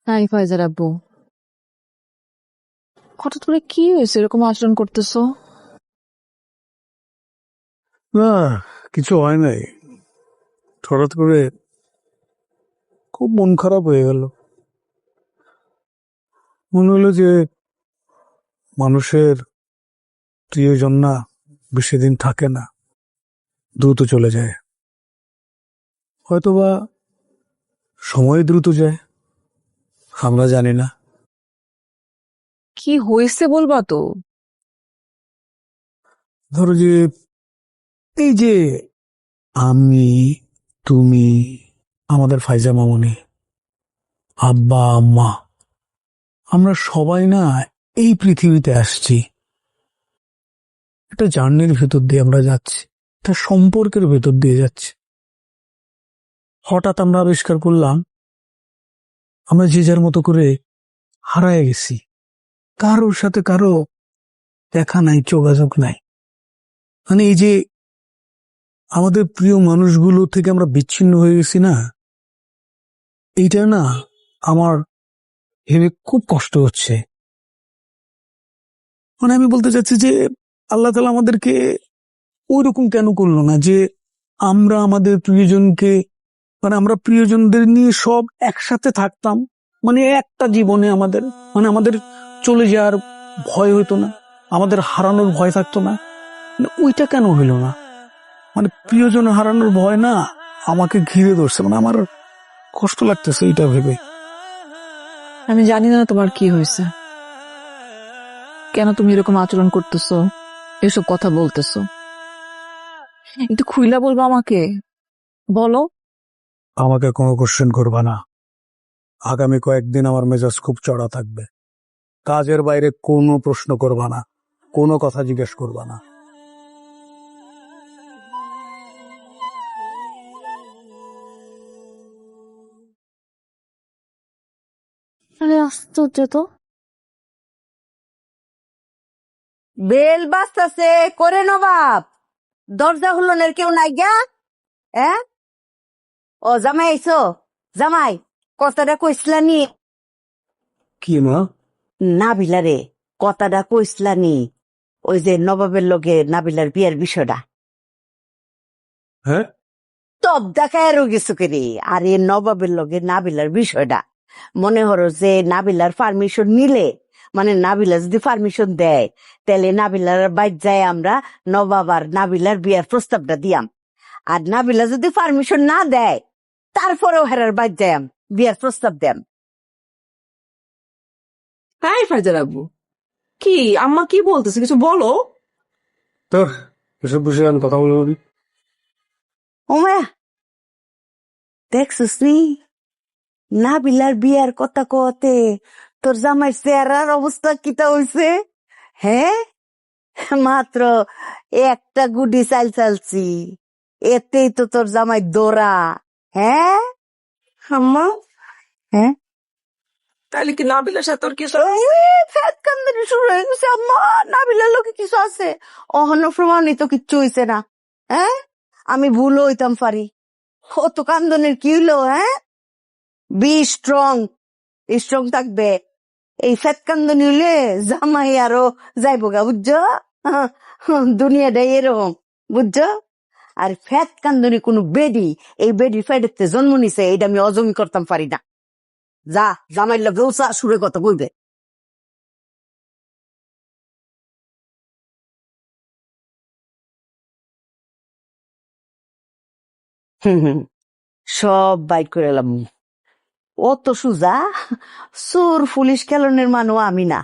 High Pfizer আব্বু, হঠাৎ করে কি হয়েছে এরকম আচরণ করতেছো? না, কিছু হয় নাই। হঠাৎ করে খুব মন খারাপ হয়ে গেল। মনে হলো যে মানুষের প্রিয়জন না বেশি দিন থাকে না, দ্রুত চলে যায়। হয়তোবা সময় দ্রুত যায়, আমরা জানি না। কি হয়েছে বলবা তো? ধরো যে এই যে আমি, তুমি, আমাদের ফাইজা মামুনি, আব্বা আম্মা, আমরা সবাই না এই পৃথিবীতে আসছি। একটা জার্নির ভেতর দিয়ে আমরা যাচ্ছি, একটা সম্পর্কের ভেতর দিয়ে যাচ্ছি। হঠাৎ আমরা আবিষ্কার করলাম আমরা যে যার মতো করে হারায় গেছি, কারোর সাথে কারো দেখা নাই, যোগাযোগ নাই। মানে এই যে আমাদের প্রিয় মানুষগুলো থেকে আমরা বিচ্ছিন্ন হয়ে গেছি না, এইটা না আমার ভেবে খুব কষ্ট হচ্ছে। মানে আমি বলতে চাচ্ছি যে আল্লাহ তাআলা আমাদেরকে ওই রকম কেন করলো না যে আমরা আমাদের প্রিয়জনকে, মানে আমরা প্রিয়জনদের নিয়ে সব একসাথে থাকতাম, মানে একটা জীবনে আমাদের, মানে আমাদের চলে যাওয়ার ভয় হইতো না, আমাদের হারানোর ভয় থাকতো না। মানে ওইটা কেন হইল না? মানে প্রিয়জন হারানোর ভয় না আমাকে ঘিরে ধরছে, মানে আমার কষ্ট লাগতেছে এইটা ভেবে। আমি জানি না তোমার কি হয়েছে, কেন তুমি এরকম আচরণ করতেছো, এসব কথা বলতেছো। একটু খুইলা বলবা আমাকে, বলো। আমাকে কোনো কোশ্চেন করবা না। আগামী কয়েকদিন আমার মেজাজ খুব চড়া থাকবে। কাজের বাইরে কোনো প্রশ্ন করবা না, কোনো কথা জিজ্ঞেস করবা না। আরে আশ্চর্য তো। বেল বাজতাছে করে নবাব, দরজা হুলনের কেউ নাই গা? ও জামাই আইছো? জামাই, কথাটা কইসলানি? কি মা? নাবিলা রে, কথাটা কইসলানি? ওই যে নবাবের লগে নাবিলার বিয়ের বিষয়টা। হ্যাঁ, তব দেখায় গেছো কে রে? আরে নবাবের লগে নাবিলার বিষয়টা, মনে হরো যে নাবিলার পারমিশন নিলে, মানে নাবিলা যদি পারমিশন দেয়, তাহলে নাবিলার বাইর যায় আমরা নবাব আর নাবিলার বিয়ার প্রস্তাবটা দিয়াম। আর নাবিলা যদি পারমিশন না দেয়, তারপরেও হেরার বাইর যায়াম, বিয়ার প্রস্তাব দেম। হাই ফাইজার আব্বু, কি আম্মা কি বলতেছে কিছু বলো। তো এসব বিষয়ে আমি কথা বলবো না। ওমায়া, দেখছিস নি নাবিলার বিয়ার কথা কতে তোর জামাই চেহারার অবস্থা কিটা হইছে? হ্যাঁ, মাত্র একটা গুডি চাল চালছি, এতেই তো তোর জামাই দৌড়া। হ্যাঁ আম্মা, হ্যাঁ, তাহলে কি নাবিলার সাথে তোর কিছু? ফ্যাট কান্দানি শুরু হয়ে গেছে আম্মা। নাবিলার লোকে কিছু আছে? অহন্য প্রমাণিত কিচ্ছু হইছে না। হ্যাঁ, আমি ভুল হইতাম পারি। ও তো কান্দনের কি হইলো? হ্যাঁ, বি স্ট্রং, স্ট্রং থাকবে। এই ফ্যাট কান্দনি হইলে জামাই আরো যাইব গা, বুঝছো? দুনিয়াটাই এরকম, বুঝছো? আর ফ্যাট কান্দনি কোন বেডি, এই বেডি ফ্যাটেতে জন্ম নিছে, এটা আমি অজমি করতাম পারি না। যা জামাইর লোক উচা সুরে কথা কইবে। সব বাইট করে এলাম। অত সুজা সুর পুলিশ খেলনের মানো আমি না।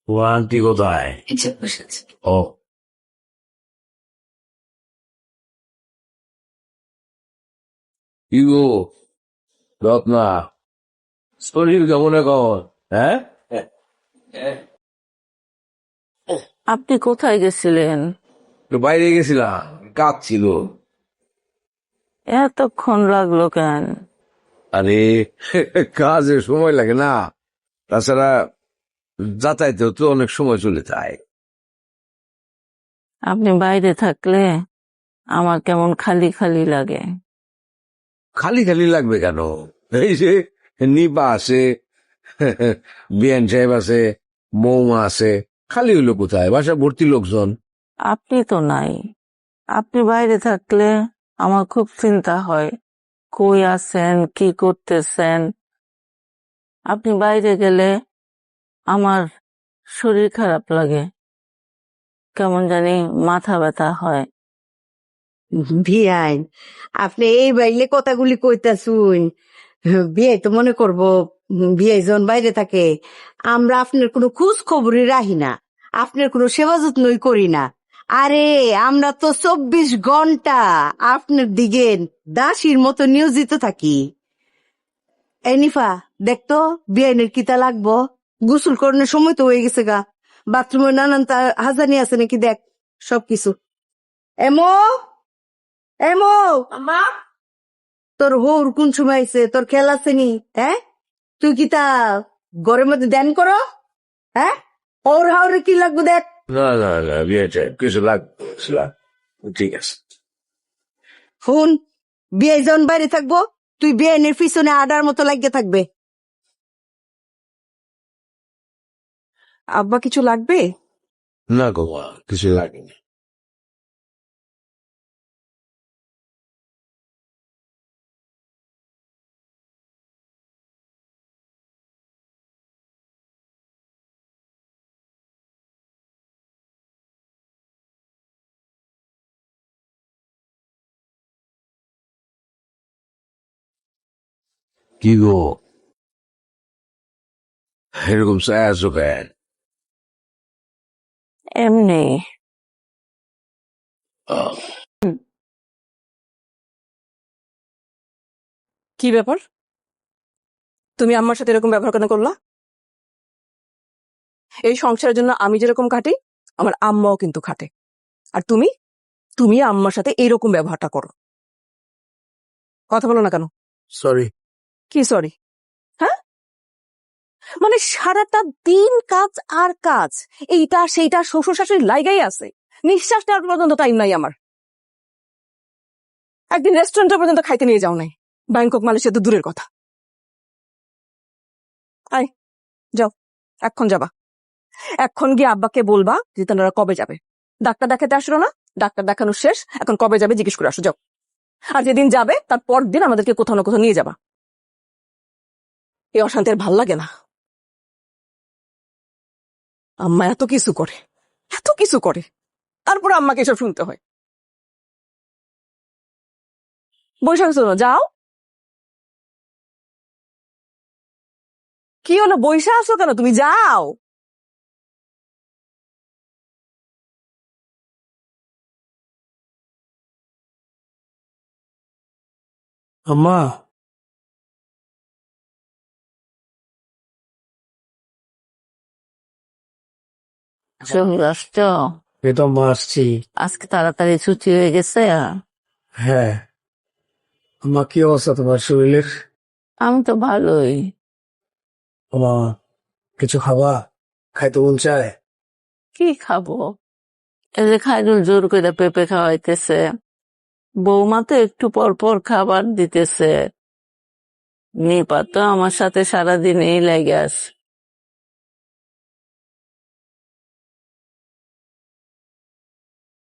ও আন্টি কোথায়? ও, কি গো রত্না, শরীর কেমন এখন? হ্যাঁ, আপনি কোথায় গেছিলেন? একটু বাইরে গেছিলাম, কাজ ছিল। এতক্ষণ লাগলো কেন? আরে কাজে সময় লাগে না, তাছাড়া যাতায়াতেও তো অনেক সময় চলে যায়। আপনি বাইরে থাকলে আমার কেমন খালি খালি লাগে। খালি খালি লাগবে কেন? এই যে নিপা আছে, বিয়ান সাহেব আছে, মৌমা আছে, খালি হইলো কোথায়? বাসা ভর্তি লোকজন। আপনি তো নাই। আপনি বাইরে থাকলে আমার খুব চিন্তা হয়, কই আছেন, কি করতেছেন। আপনি বাইরে গেলে আমার শরীর খারাপ লাগে, কেমন জানি মাথা ব্যথা হয়। বিয়াই, আপনি এই বাইলে কথাগুলি কইতাছুন, বিয়াই তো মনে করবো বিয়াই যখন বাইরে থাকে আমরা আপনার কোনো খোঁজ খবরই রাখি না, আপনার কোনো সেবা যত্নই করি না। আরে আমরা তো 24 ঘন্টা আপনার দিকে দাসীর মতো নিয়োজিত থাকি। এই নিফা, দেখতো বিয়াইনের কিতা লাগবো, গোসল করানোর সময় তো হয়ে গেছে গা, বাথরুমে নানান হাজানি আছে নাকি দেখ সবকিছু। এমো এমো আম্মা, তোর হৌর কোন সময় আইছে, তোর খেয়াল আছে নি? হ্যাঁ, তুই কি তা ঘরের মধ্যে ধ্যান করো? হ্যাঁ, ওর হাওরে কি লাগবে দেখ। না না না, বিয়ান সাহেব কিছু লাগবে, ঠিক আছে। ফোন, বিয়ে যখন বাইরে থাকবো তুই বিয়েনের পিছনে আডার মতো লাগিয়ে থাকবে। আব্বা কিছু লাগবে? না গো মা, কিছু লাগেনি। কি গো, এরকম চায় আছো কেন? এমনি। আহ, কি ব্যাপার? তুমি আম্মার সাথে এরকম ব্যবহার কেন করলা? এই সংসারের জন্য আমি যেরকম খাটি, আমার আম্মাও কিন্তু খাটে। আর তুমি তুমি আম্মার সাথে এইরকম ব্যবহারটা করো। কথা বলো না কেন? সরি। কি সরি? হ্যাঁ, মানে সারাটা দিন কাজ আর কাজ, এইটা সেইটা শ্বশুর শাশুড়ি লাইগাই আছে, নিঃশ্বাস নেওয়ার পর্যন্ত টাইম নাই আমার। একদিন রেস্টুরেন্টে পর্যন্ত খাইতে নিয়ে যাও নাই, ব্যাংকক মালয়েশিয়া তো দূরের কথা। আয়, যাও, এখন যাবা। এখন গিয়ে আব্বাকে বলবা যে তারা কবে যাবে। ডাক্তার দেখাতে আসলো না, ডাক্তার দেখানো শেষ, এখন কবে যাবে জিজ্ঞেস করে আসো, যাও। আর যেদিন যাবে তার পর দিন আমাদেরকে কোথাও না কোথাও নিয়ে যাবা। এই অশান্তি আর ভাল লাগে না। আম্মা এত কিছু করে, এত কিছু করে, তারপরে আম্মাকে এসব শুনতে হয়। বৈশাখ যাও। কি হলো, বৈশা আছো কেন? তুমি যাও। আম্মা, চলে আসছ? এই তো আম্মা আসছি। আজকে তাড়াতাড়ি ছুটি হয়ে গেছে। হ্যাঁ, আম্মা কি অবস্থা তোমার শরীরের? আমি তো ভালোই। আম্মা, কিছু খাবা? খাইতে মন চায়? কি খাবো? এই যে খাইরুল জোর করে পেঁপে খাওয়াইতেছে, বৌমা তো একটু পর পর খাবার দিতেছে, নিপা তো আমার সাথে সারাদিন এই লেগে আছে।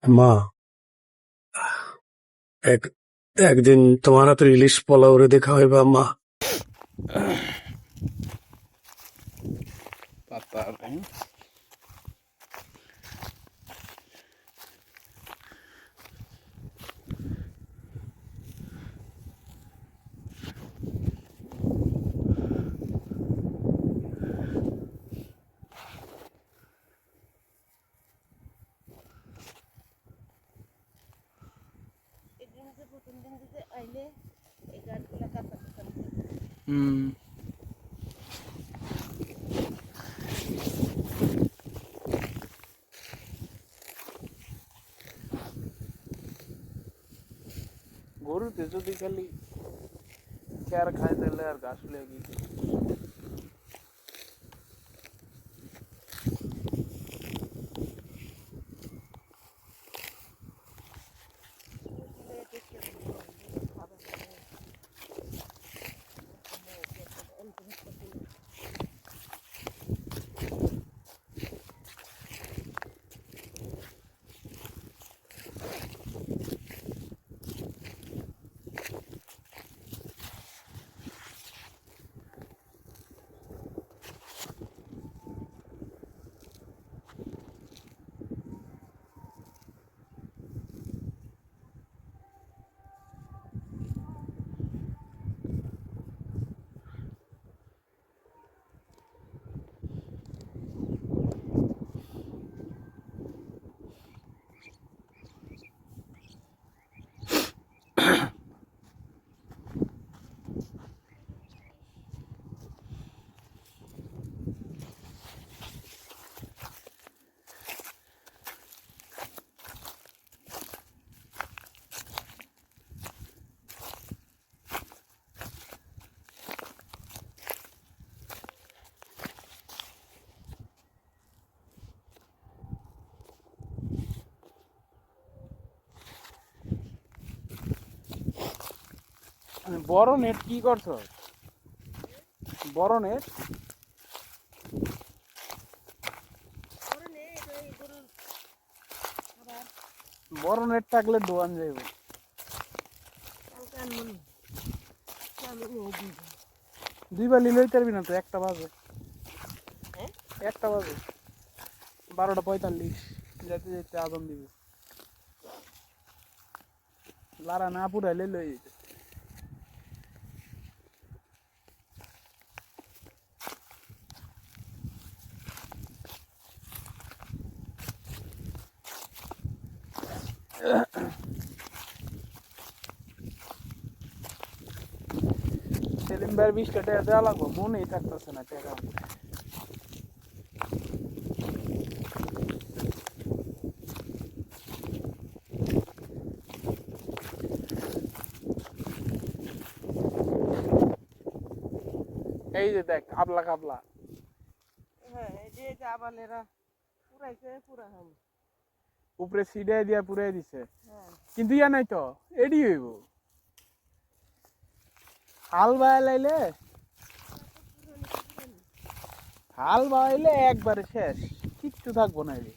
মা, এক একদিন তোমার হাতের ইলিশ পোলাও রে দেখা হইবা আম্মা। গরুতে যদি খালি খেয়ার খাই তাহলে আর ঘাস লেগে বড় নেট কি করছ? বড় নেট বড় নেট থাকলে ডোয়ান যাইব। দুই বালি লইতে পারবি না তো, একটা বাজে, 12:45 যেতে যেতে আদম দিবি। লারা না পুরাইলে লই যেতে। সেলিম ভাইয়ের 20 টাকা দেওয়া লাগবো, মনেই থাকতেছে না টাকা। এই যে দেখ কাবলা কাবলা, উপরে সিডাই দিয়া পুরাই দিছে, কিন্তু ইয়া নাই তো, এডি হইব হাল বাইলাইলে, হাল বাইলে একবারে শেষ, কিচ্ছু থাকবো না। এডি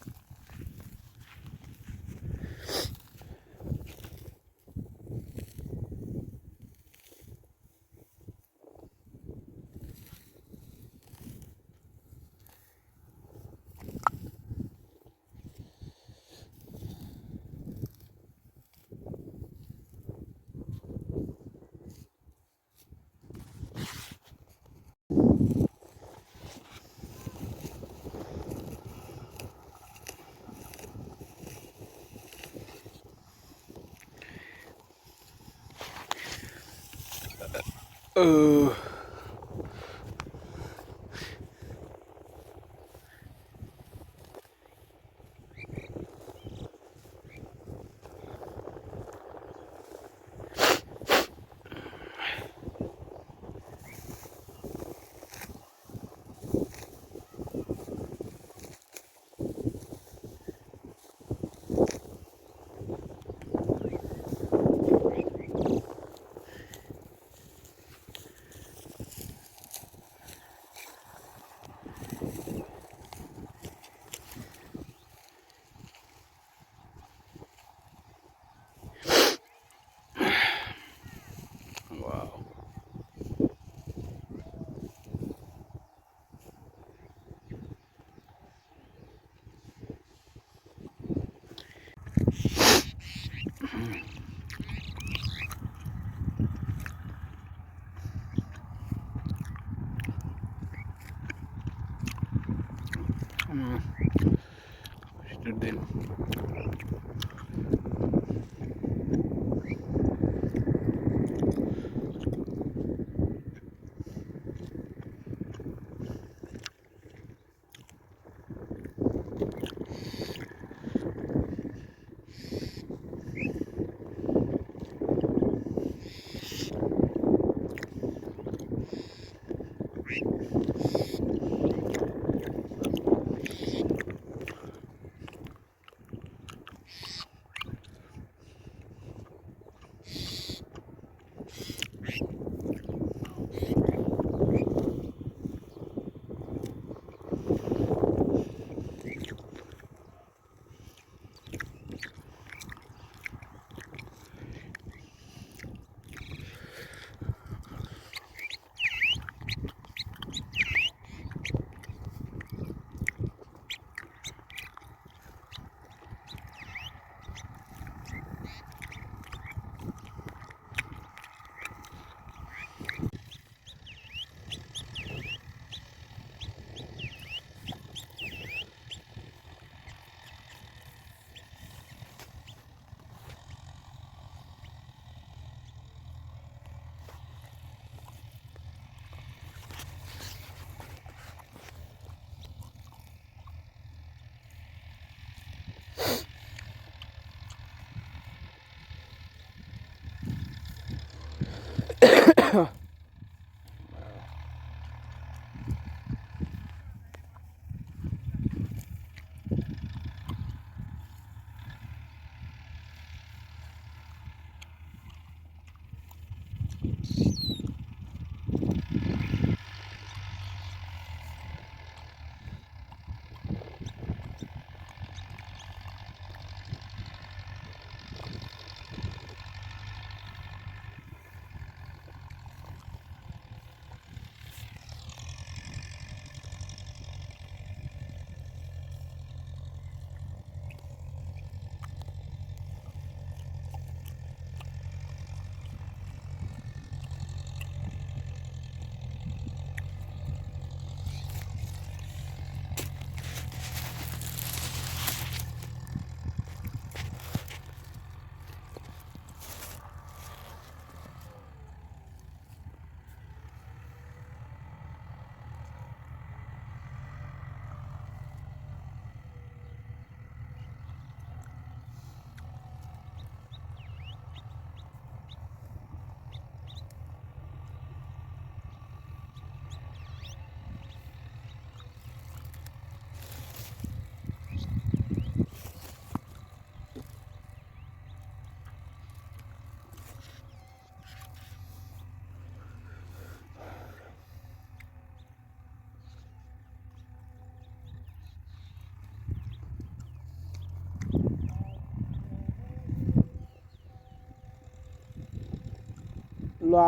দিন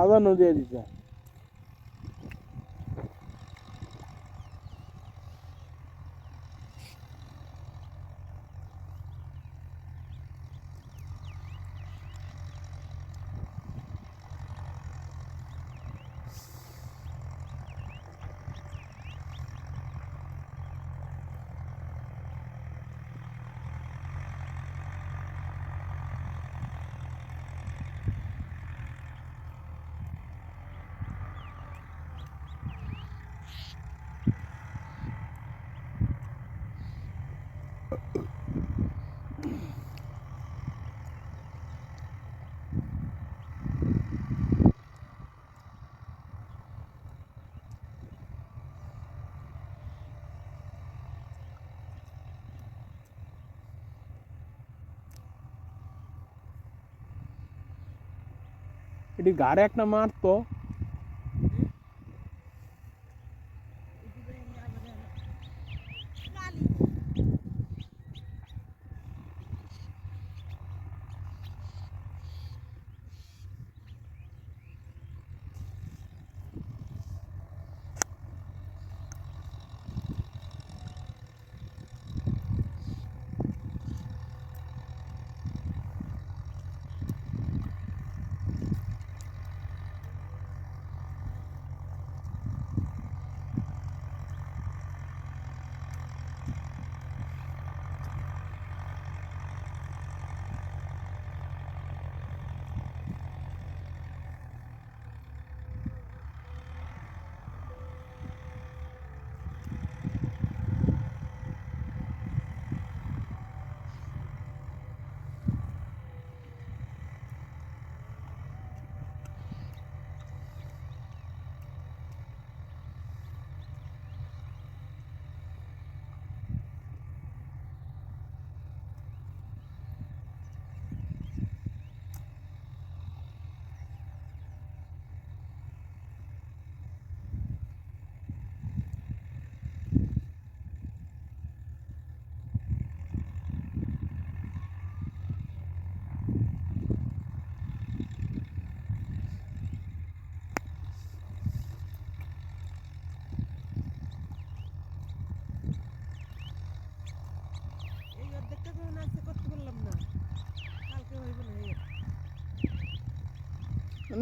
আজানও দিয়ে দিছে। এটি গাড়ে একটা মারতো।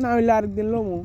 না হইলে আরেকদিন লমু।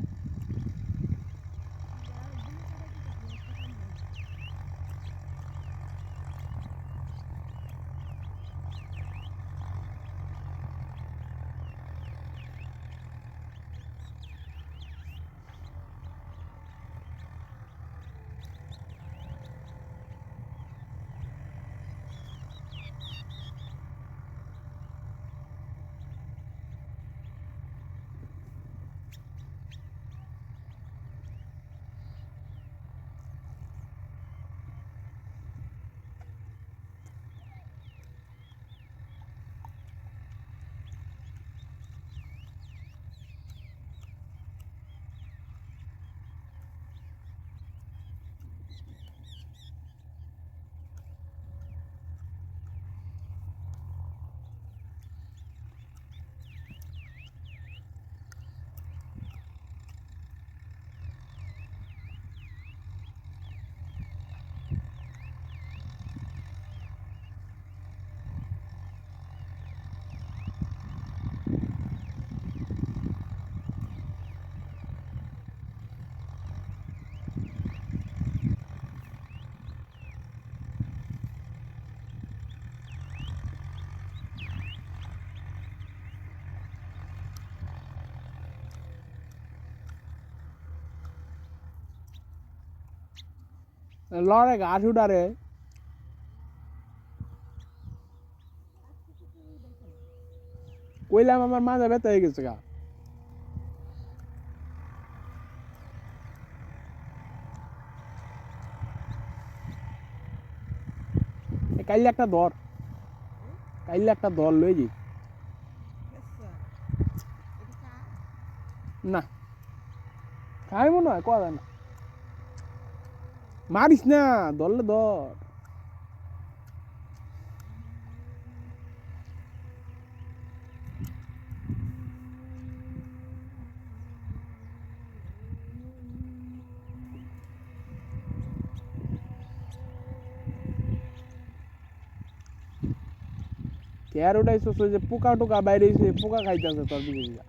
লড়ে ঘাস উঠারে। কইলাম আমার মাজা ব্যথা হয়ে গেছে গা। কাইলে একটা ধর, কাইলে একটা ধর লই যাই। না খাই মনে হয় কয়া যায় না। মারিস না, ধরলে ধর। কেয়ার উঠাইছস ওই যে পোকা টোকা বাইরে হইছে পোকা খাইতেছে তোর দিকে দিয়া।